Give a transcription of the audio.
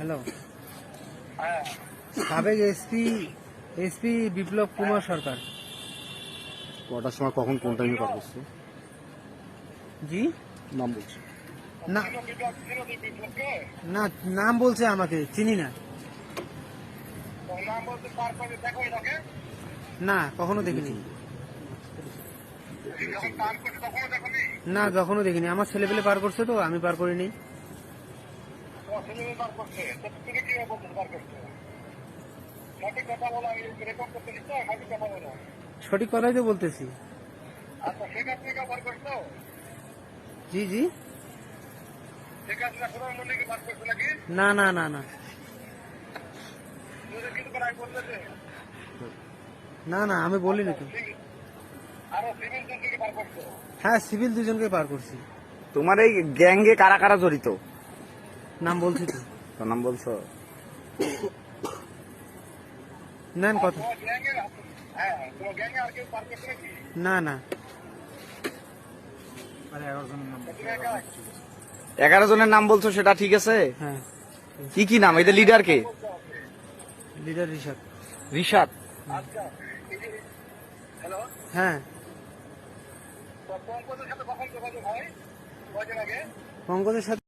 Hello, সাবেক SP Biplab Kumar সরকার। কটার সময় কখন কোন টাইমে পার করছে? জি নাম বলছে না, না নাম বলছে, আমাকে চিনি না। না, কখনো দেখিনি। না, কখনো দেখিনি। আমার ছেলেপেলে পার করছে, তো আমি পার করিনি। সঠিক কথাই তো বলতেছি। জি জি, না না না না না না, আমি বলিনি তো। হ্যাঁ, সিভিল দুজনকে পার করছি। তোমার এই গ্যাংয়ে কারা কারা জড়িত? নাম বলছি তো। তোর নাম বলছো? নেন কথা। না না, 11 জনের নাম বলছো, সেটা ঠিক আছে। হ্যাঁ। কি কি নাম? এদের লিডার কে? লিডার রিশাদ। রিশাদ। হ্যাঁ, পঙ্কজের সাথে